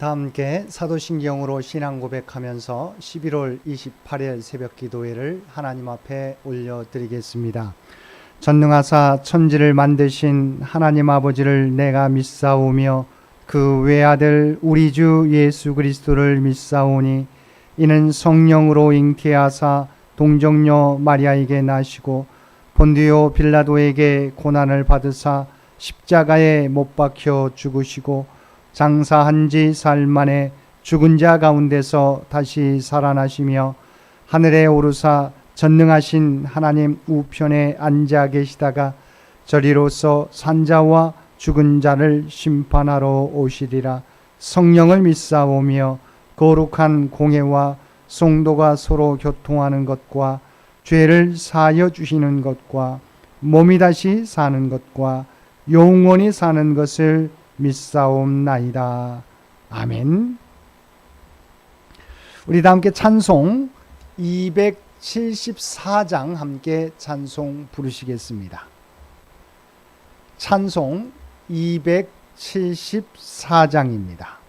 다 함께 사도신경으로 신앙 고백하면서 11월 28일 새벽 기도회를 하나님 앞에 올려드리겠습니다. 전능하사 천지를 만드신 하나님 아버지를 내가 믿사오며 그 외아들 우리 주 예수 그리스도를 믿사오니 이는 성령으로 잉태하사 동정녀 마리아에게 나시고 본디오 빌라도에게 고난을 받으사 십자가에 못 박혀 죽으시고 장사한 지 사흘 만에 죽은 자 가운데서 다시 살아나시며 하늘에 오르사 전능하신 하나님 우편에 앉아 계시다가 저리로서 산자와 죽은 자를 심판하러 오시리라. 성령을 믿사오며 거룩한 공회와 성도가 서로 교통하는 것과 죄를 사하여 주시는 것과 몸이 다시 사는 것과 영원히 사는 것을 믿사옵나이다. 아멘. 우리 다 함께 찬송 274장 함께 찬송 부르시겠습니다. 찬송 274장입니다.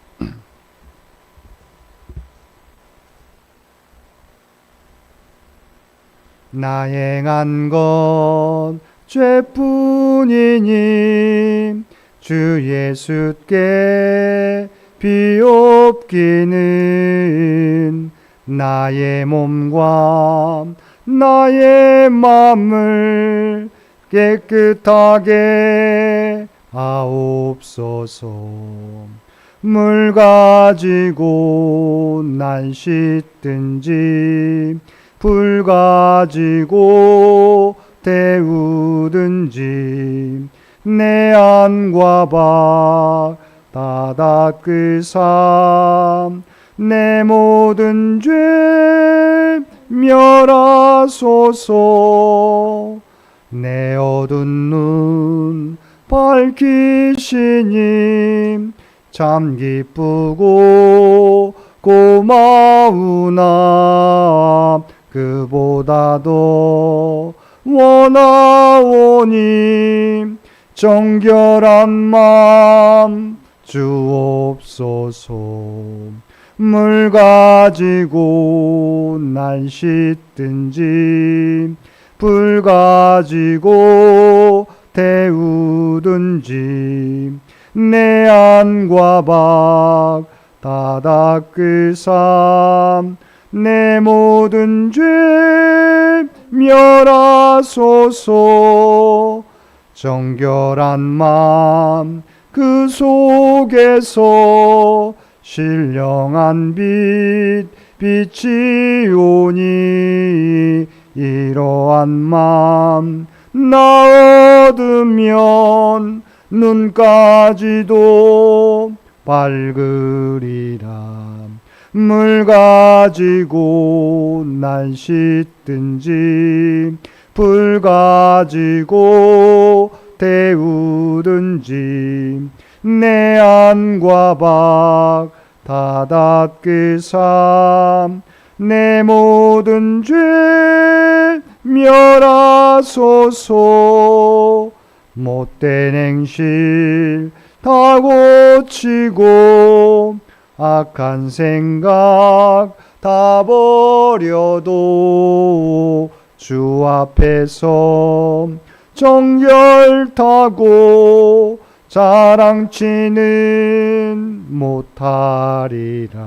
나 행한 것 죄뿐이니 주 예수께 비옵기는 나의 몸과 나의 마음을 깨끗하게 하옵소서. 물 가지고 날 씻든지 불 가지고 데우든지 내 안과 밖 다 닦으사 내 모든 죄 멸하소서. 내 어두운 눈 밝히시니 참 기쁘고 고마우나 그보다도 원하오니 정결한 마음 주옵소서. 물 가지고 날 씻든지 불 가지고 데우든지 내 안과 밖 다 닦으사 내 모든 죄 멸하소서. 정결한 마음 그 속에서 신령한 빛 빛이 오니 이러한 마음 나 얻으면 눈까지도 밝으리라. 물 가지고 날 씻든지 불 가지고 데우든지 내 안과 밖 다 닦으사 내 모든 죄 멸하소서. 못된 행실 다 고치고 악한 생각 다 버려도 주 앞에서 정결타고 자랑치는 못하리라.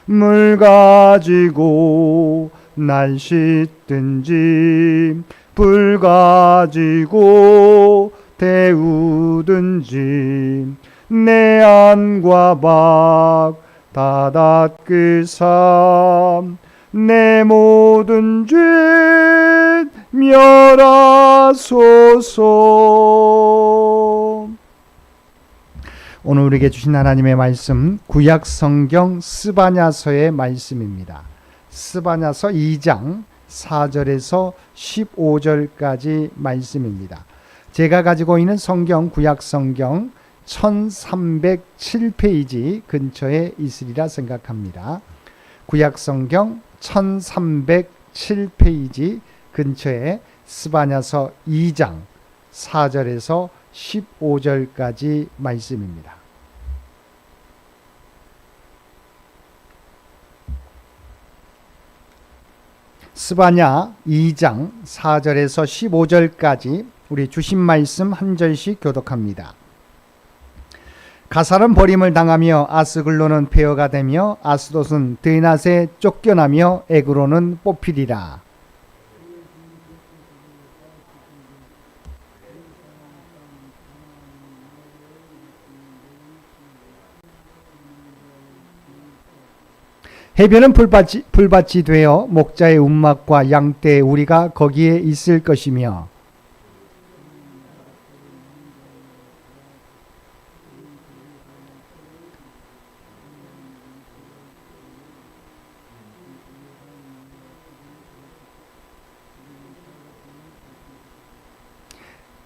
물 가지고 날 씻든지 불 가지고 데우든지 내 안과 밖 다 닦으사 내 모든 죄 멸하소서. 오늘 우리에게 주신 하나님의 말씀 구약 성경 스바냐서의 말씀입니다. 스바냐서 2장 4절에서 15절까지 말씀입니다. 제가 가지고 있는 성경 구약 성경 1307페이지 근처에 있으리라 생각합니다. 구약 성경 1307페이지 근처에 스바냐서 2장 4절에서 15절까지 말씀입니다. 스바냐 2장 4절에서 15절까지 우리 주신 말씀 한 절씩 교독합니다. 가살은 버림을 당하며 아스글론은 폐허가 되며 아스돗은 드낫에 쫓겨나며 에그론은 뽑히리라. 해변은 풀밭이 되어 목자의 움막과 양떼의 우리가 거기에 있을 것이며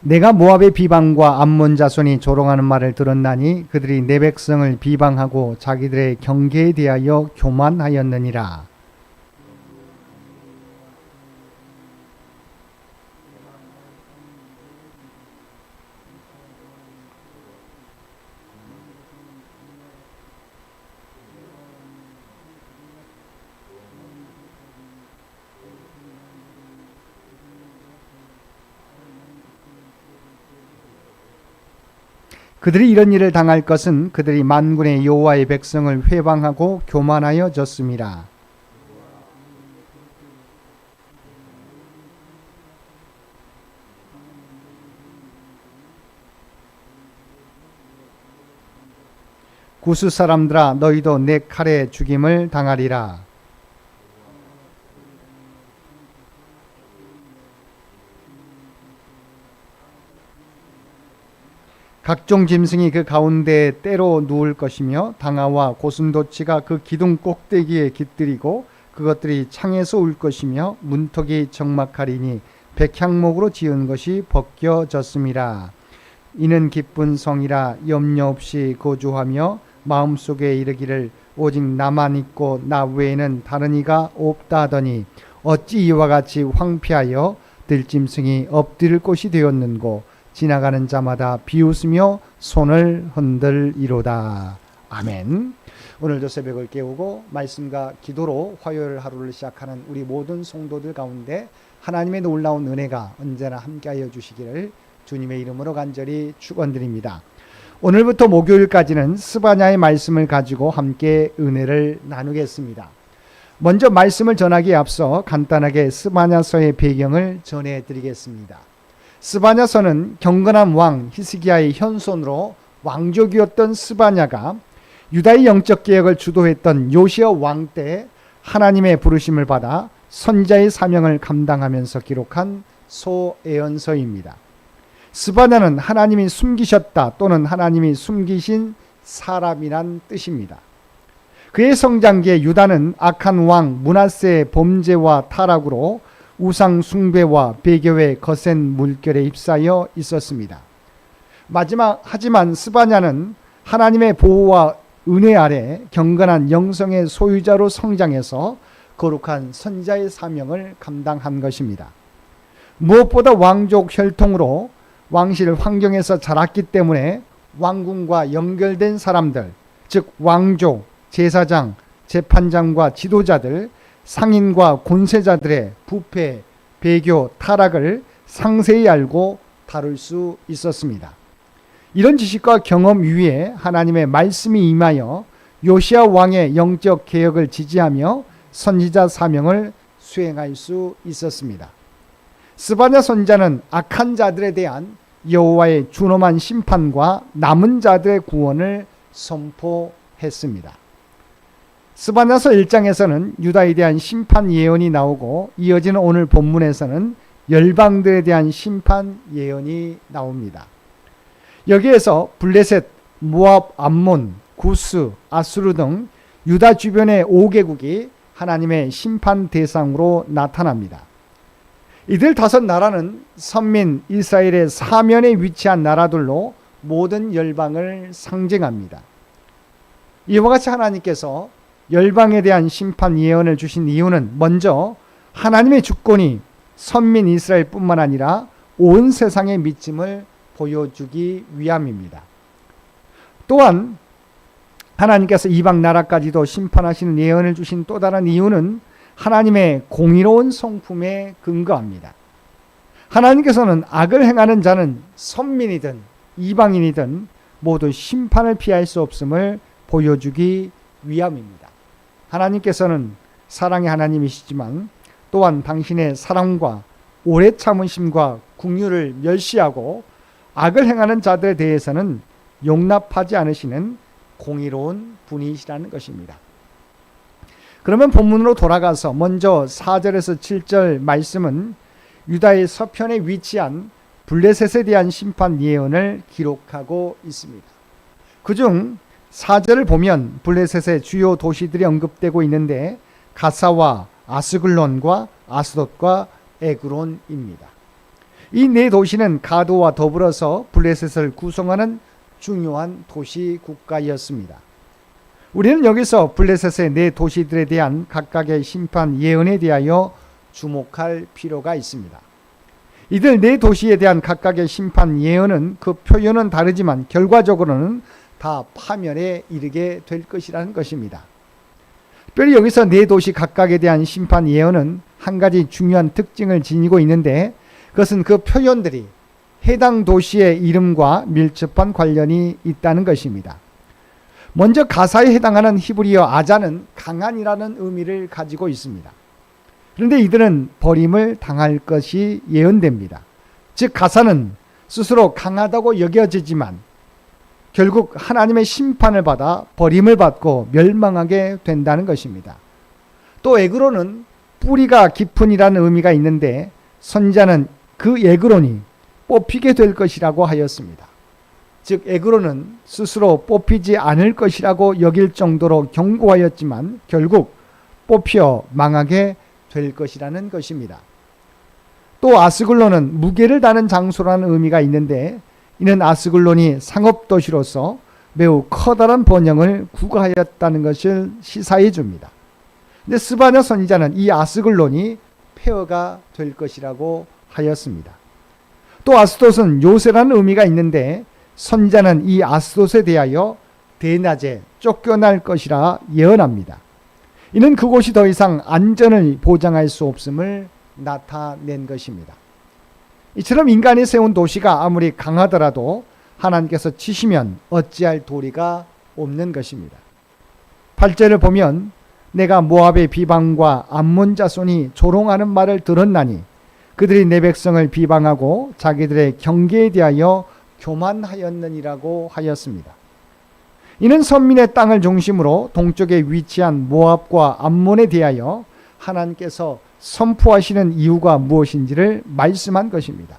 내가 모압의 비방과 암몬 자손이 조롱하는 말을 들었나니 그들이 내 백성을 비방하고 자기들의 경계에 대하여 교만하였느니라. 그들이 이런 일을 당할 것은 그들이 만군의 여호와의 백성을 회방하고 교만하여 졌음이라. 구스 사람들아 너희도 내 칼에 죽임을 당하리라. 각종 짐승이 그 가운데에 때로 누울 것이며 당아와 고슴도치가 그 기둥 꼭대기에 깃들이고 그것들이 창에서 울 것이며 문턱이 적막하리니 백향목으로 지은 것이 벗겨졌음이라. 이는 기쁜 성이라 염려 없이 거주하며 마음속에 이르기를 오직 나만 있고 나 외에는 다른 이가 없다 하더니 어찌 이와 같이 황폐하여 들짐승이 엎드릴 곳이 되었는고 지나가는 자마다 비웃으며 손을 흔들이로다. 아멘. 오늘도 새벽을 깨우고 말씀과 기도로 화요일 하루를 시작하는 우리 모든 성도들 가운데 하나님의 놀라운 은혜가 언제나 함께하여 주시기를 주님의 이름으로 간절히 축원드립니다. 오늘부터 목요일까지는 스바냐의 말씀을 가지고 함께 은혜를 나누겠습니다. 먼저 말씀을 전하기에 앞서 간단하게 스바냐서의 배경을 전해드리겠습니다. 스바냐서는 경건한 왕 히스기야의 현손으로 왕족이었던 스바냐가 유다의 영적 개혁을 주도했던 요시야 왕 때 하나님의 부르심을 받아 선지자의 사명을 감당하면서 기록한 소예언서입니다. 스바냐는 하나님이 숨기셨다 또는 하나님이 숨기신 사람이란 뜻입니다. 그의 성장기에 유다는 악한 왕 므낫세의 범죄와 타락으로 우상 숭배와 배교의 거센 물결에 휩싸여 있었습니다. 하지만 스바냐는 하나님의 보호와 은혜 아래 경건한 영성의 소유자로 성장해서 거룩한 선지자의 사명을 감당한 것입니다. 무엇보다 왕족 혈통으로 왕실 환경에서 자랐기 때문에 왕궁과 연결된 사람들, 즉 왕족, 제사장, 재판장과 지도자들, 상인과 권세자들의 부패, 배교, 타락을 상세히 알고 다룰 수 있었습니다. 이런 지식과 경험 위에 하나님의 말씀이 임하여 요시야 왕의 영적 개혁을 지지하며 선지자 사명을 수행할 수 있었습니다. 스바냐 선지자는 악한 자들에 대한 여호와의 준엄한 심판과 남은 자들의 구원을 선포했습니다. 스바냐서 1장에서는 유다에 대한 심판 예언이 나오고 이어지는 오늘 본문에서는 열방들에 대한 심판 예언이 나옵니다. 여기에서 블레셋, 모압, 암몬, 구스, 아수르 등 유다 주변의 5개국이 하나님의 심판 대상으로 나타납니다. 이들 5나라는 선민 이스라엘의 사면에 위치한 나라들로 모든 열방을 상징합니다. 이와 같이 하나님께서 열방에 대한 심판 예언을 주신 이유는 먼저 하나님의 주권이 선민 이스라엘뿐만 아니라 온 세상에 미침을 보여주기 위함입니다. 또한 하나님께서 이방 나라까지도 심판하시는 예언을 주신 또 다른 이유는 하나님의 공의로운 성품에 근거합니다. 하나님께서는 악을 행하는 자는 선민이든 이방인이든 모두 심판을 피할 수 없음을 보여주기 위함입니다. 하나님께서는 사랑의 하나님이시지만 또한 당신의 사랑과 오래 참으심과 긍휼을 멸시하고 악을 행하는 자들에 대해서는 용납하지 않으시는 공의로운 분이시라는 것입니다. 그러면 본문으로 돌아가서 먼저 4절에서 7절 말씀은 유다의 서편에 위치한 블레셋에 대한 심판 예언을 기록하고 있습니다. 그중 4절을 보면 블레셋의 주요 도시들이 언급되고 있는데 가사와 아스글론과 아스돗과 에그론입니다. 이 네 도시는 가도와 더불어서 블레셋을 구성하는 중요한 도시 국가였습니다. 우리는 여기서 블레셋의 네 도시들에 대한 각각의 심판 예언에 대하여 주목할 필요가 있습니다. 이들 네 도시에 대한 각각의 심판 예언은 그 표현은 다르지만 결과적으로는 다 파멸에 이르게 될 것이라는 것입니다. 특별히 여기서 네 도시 각각에 대한 심판 예언은 한 가지 중요한 특징을 지니고 있는데 그것은 그 표현들이 해당 도시의 이름과 밀접한 관련이 있다는 것입니다. 먼저 가사에 해당하는 히브리어 아자는 강한이라는 의미를 가지고 있습니다. 그런데 이들은 버림을 당할 것이 예언됩니다. 즉 가사는 스스로 강하다고 여겨지지만 결국 하나님의 심판을 받아 버림을 받고 멸망하게 된다는 것입니다. 또 에그론은 뿌리가 깊은이라는 의미가 있는데 선지자는 그 에그론이 뽑히게 될 것이라고 하였습니다. 즉 에그론은 스스로 뽑히지 않을 것이라고 여길 정도로 경고하였지만 결국 뽑혀 망하게 될 것이라는 것입니다. 또 아스글론은 무게를 다는 장소라는 의미가 있는데 이는 아스글론이 상업도시로서 매우 커다란 번영을 구가하였다는 것을 시사해 줍니다. 근데 스바냐 선지자는 이 아스글론이 폐허가 될 것이라고 하였습니다. 또 아스돗은 요새라는 의미가 있는데 선지자는 이 아스돗에 대하여 대낮에 쫓겨날 것이라 예언합니다. 이는 그곳이 더 이상 안전을 보장할 수 없음을 나타낸 것입니다. 이처럼 인간이 세운 도시가 아무리 강하더라도 하나님께서 치시면 어찌할 도리가 없는 것입니다. 8절을 보면 내가 모압의 비방과 암몬 자손이 조롱하는 말을 들었나니 그들이 내 백성을 비방하고 자기들의 경계에 대하여 교만하였느니라고 하였습니다. 이는 선민의 땅을 중심으로 동쪽에 위치한 모압과 암몬에 대하여 하나님께서 선포하시는 이유가 무엇인지를 말씀한 것입니다.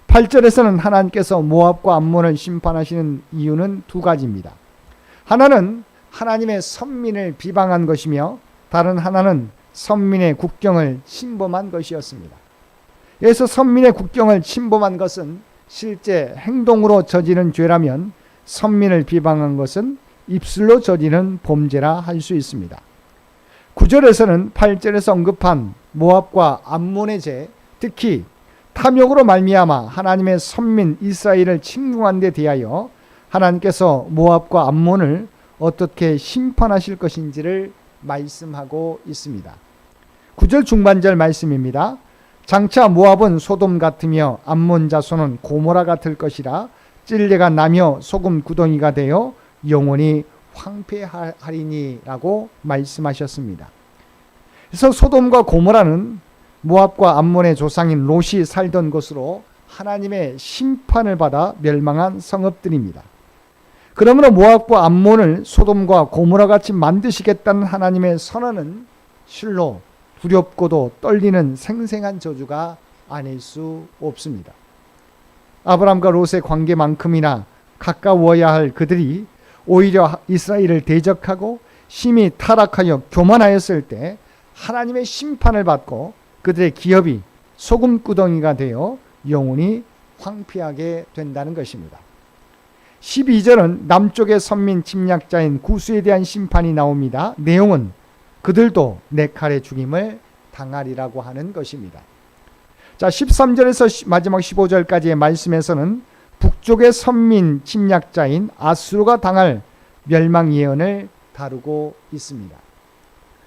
8절에서는 하나님께서 모압과 암몬을 심판하시는 이유는 두 가지입니다. 하나는 하나님의 선민을 비방한 것이며 다른 하나는 선민의 국경을 침범한 것이었습니다. 여기서 선민의 국경을 침범한 것은 실제 행동으로 저지른 죄라면 선민을 비방한 것은 입술로 저지른 범죄라 할 수 있습니다. 9절에서는 8절에서 언급한 모압과 암몬의 죄, 특히 탐욕으로 말미암아 하나님의 선민 이스라엘을 침공한 데 대하여 하나님께서 모압과 암몬을 어떻게 심판하실 것인지를 말씀하고 있습니다. 9절 중반절 말씀입니다. 장차 모압은 소돔 같으며 암몬 자손은 고모라 같을 것이라 찔레가 나며 소금 구덩이가 되어 영원히 황폐하리니라고 말씀하셨습니다. 그래서 소돔과 고모라는 모압과 암몬의 조상인 롯이 살던 곳으로 하나님의 심판을 받아 멸망한 성읍들입니다. 그러므로 모압과 암몬을 소돔과 고모라 같이 만드시겠다는 하나님의 선언은 실로 두렵고도 떨리는 생생한 저주가 아닐 수 없습니다. 아브람과 롯의 관계만큼이나 가까워야 할 그들이 오히려 이스라엘을 대적하고 심히 타락하여 교만하였을 때 하나님의 심판을 받고 그들의 기업이 소금구덩이가 되어 영원히 황폐하게 된다는 것입니다. 12절은 남쪽의 선민 침략자인 구스에 대한 심판이 나옵니다. 내용은 그들도 내 칼에 죽임을 당하리라고 하는 것입니다. 자, 13절에서 마지막 15절까지의 말씀에서는 북쪽의 선민 침략자인 아수르가 당할 멸망 예언을 다루고 있습니다.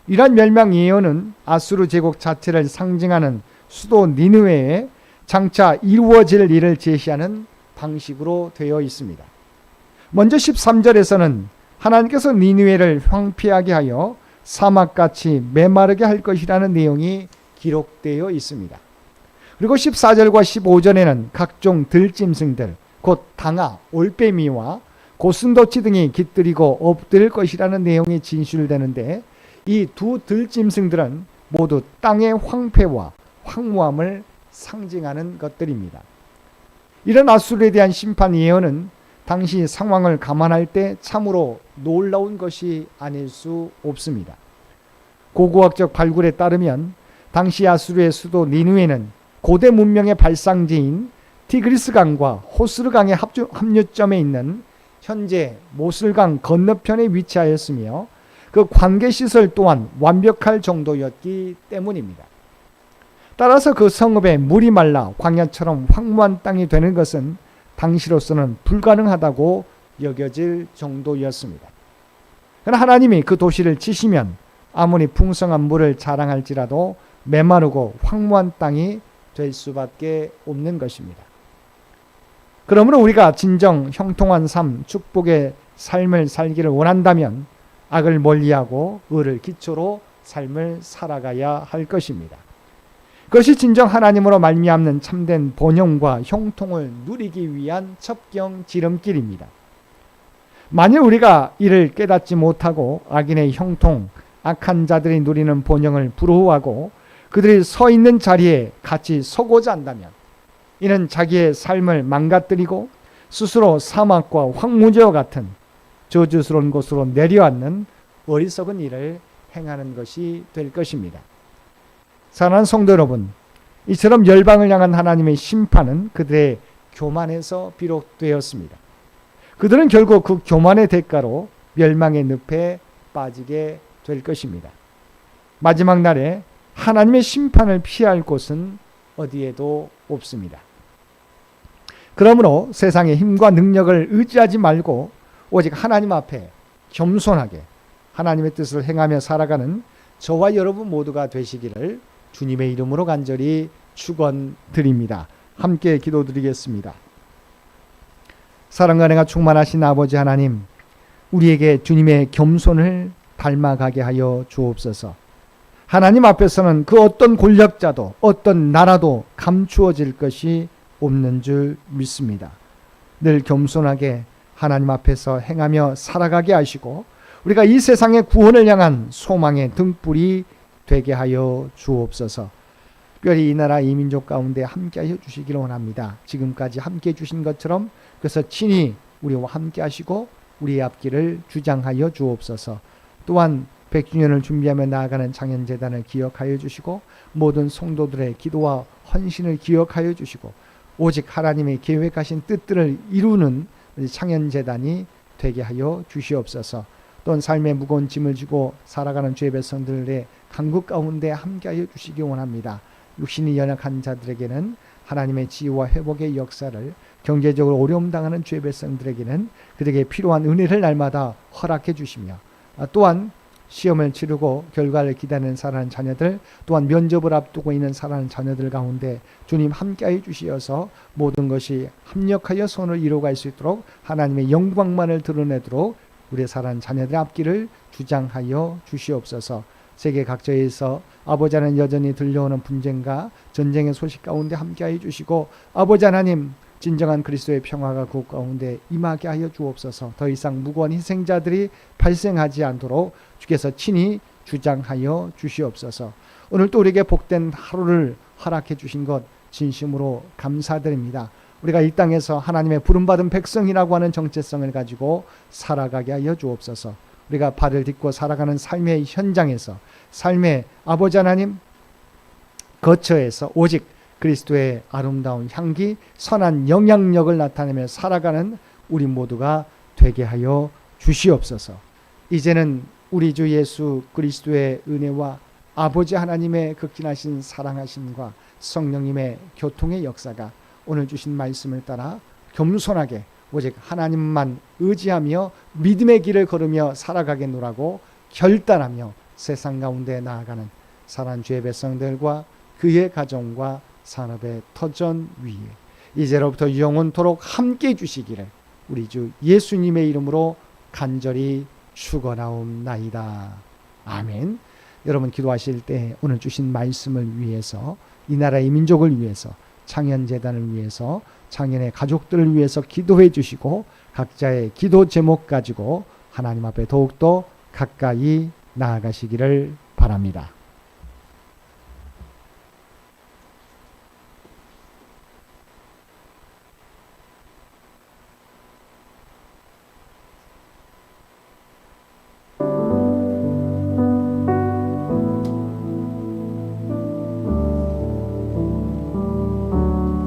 이러한 멸망 예언은 아수르 제국 자체를 상징하는 수도 니느웨에 장차 이루어질 일을 제시하는 방식으로 되어 있습니다. 먼저 13절에서는 하나님께서 니느웨를 황폐하게 하여 사막같이 메마르게 할 것이라는 내용이 기록되어 있습니다. 그리고 14절과 15절에는 각종 들짐승들, 곧 당아, 올빼미와 고슴도치 등이 깃들이고 엎드릴 것이라는 내용이 진술되는데, 이 두 들짐승들은 모두 땅의 황폐와 황무함을 상징하는 것들입니다. 이런 아수르에 대한 심판 예언은 당시 상황을 감안할 때 참으로 놀라운 것이 아닐 수 없습니다. 고고학적 발굴에 따르면 당시 아수르의 수도 니느웨는 고대 문명의 발상지인 티그리스강과 호스르강의 합류점에 있는 현재 모슬강 건너편에 위치하였으며 그 관계시설 또한 완벽할 정도였기 때문입니다. 따라서 그 성읍에 물이 말라 광야처럼 황무한 땅이 되는 것은 당시로서는 불가능하다고 여겨질 정도였습니다. 그러나 하나님이 그 도시를 치시면 아무리 풍성한 물을 자랑할지라도 메마르고 황무한 땅이 될 수밖에 없는 것입니다. 그러므로 우리가 진정 형통한 삶, 축복의 삶을 살기를 원한다면 악을 멀리하고 의를 기초로 삶을 살아가야 할 것입니다. 그것이 진정 하나님으로 말미암는 참된 번영과 형통을 누리기 위한 첩경 지름길입니다. 만일 우리가 이를 깨닫지 못하고 악인의 형통, 악한 자들이 누리는 번영을 부러워하고 그들이 서 있는 자리에 같이 서고자 한다면 이는 자기의 삶을 망가뜨리고 스스로 사막과 황무지와 같은 저주스러운 곳으로 내려앉는 어리석은 일을 행하는 것이 될 것입니다. 사랑하는 성도 여러분, 이처럼 열방을 향한 하나님의 심판은 그들의 교만에서 비롯되었습니다. 그들은 결국 그 교만의 대가로 멸망의 늪에 빠지게 될 것입니다. 마지막 날에 하나님의 심판을 피할 곳은 어디에도 없습니다. 그러므로 세상의 힘과 능력을 의지하지 말고 오직 하나님 앞에 겸손하게 하나님의 뜻을 행하며 살아가는 저와 여러분 모두가 되시기를 주님의 이름으로 간절히 축원드립니다. 함께 기도드리겠습니다. 사랑과 은혜가 충만하신 아버지 하나님, 우리에게 주님의 겸손을 닮아가게 하여 주옵소서. 하나님 앞에서는 그 어떤 권력자도 어떤 나라도 감추어질 것이 없는 줄 믿습니다. 늘 겸손하게 하나님 앞에서 행하며 살아가게 하시고 우리가 이 세상의 구원을 향한 소망의 등불이 되게 하여 주옵소서. 특별히 이 나라 이 민족 가운데 함께하여 주시기를 원합니다. 지금까지 함께해 주신 것처럼 그래서 친히 우리와 함께 하시고 우리의 앞길을 주장하여 주옵소서. 또한 100주년을 준비하며 나아가는 창현재단을 기억하여 주시고 모든 성도들의 기도와 헌신을 기억하여 주시고 오직 하나님의 계획하신 뜻들을 이루는 창현재단이 되게 하여 주시옵소서. 또한 삶의 무거운 짐을 지고 살아가는 주의 백성들의 간국 가운데 함께하여 주시기 원합니다. 육신이 연약한 자들에게는 하나님의 지혜와 회복의 역사를, 경제적으로 어려움 당하는 주의 백성들에게는 그들에게 필요한 은혜를 날마다 허락해 주시며 또한 시험을 치르고 결과를 기다리는 사랑하는 자녀들, 또한 면접을 앞두고 있는 사랑하는 자녀들 가운데 주님 함께하여 주시어서 모든 것이 합력하여 선을 이루어갈 수 있도록 하나님의 영광만을 드러내도록 우리의 사랑하는 자녀들의 앞길을 주장하여 주시옵소서. 세계 각처에서 아버지 하나님 여전히 들려오는 분쟁과 전쟁의 소식 가운데 함께하여 주시고 아버지 하나님 진정한 그리스도의 평화가 그 가운데 임하게 하여 주옵소서. 더 이상 무고한 희생자들이 발생하지 않도록 주께서 친히 주장하여 주시옵소서. 오늘 또 우리에게 복된 하루를 허락해 주신 것 진심으로 감사드립니다. 우리가 이 땅에서 하나님의 부름받은 백성이라고 하는 정체성을 가지고 살아가게 하여 주옵소서. 우리가 발을 딛고 살아가는 삶의 현장에서 삶의 아버지 하나님 거처에서 오직 그리스도의 아름다운 향기, 선한 영향력을 나타내며 살아가는 우리 모두가 되게 하여 주시옵소서. 이제는 우리 주 예수 그리스도의 은혜와 아버지 하나님의 극진하신 사랑하심과 성령님의 교통의 역사가 오늘 주신 말씀을 따라 겸손하게 오직 하나님만 의지하며 믿음의 길을 걸으며 살아가겠노라고 결단하며 세상 가운데 나아가는 사랑하는 주의 백성들과 그의 가정과 산업의 터전 위에 이제로부터 영원토록 함께 해주시기를 우리 주 예수님의 이름으로 간절히 축원하옵나이다. 아멘. 여러분 기도하실 때 오늘 주신 말씀을 위해서, 이 나라의 민족을 위해서, 창현재단을 위해서, 창현의 가족들을 위해서 기도해 주시고 각자의 기도 제목 가지고 하나님 앞에 더욱더 가까이 나아가시기를 바랍니다.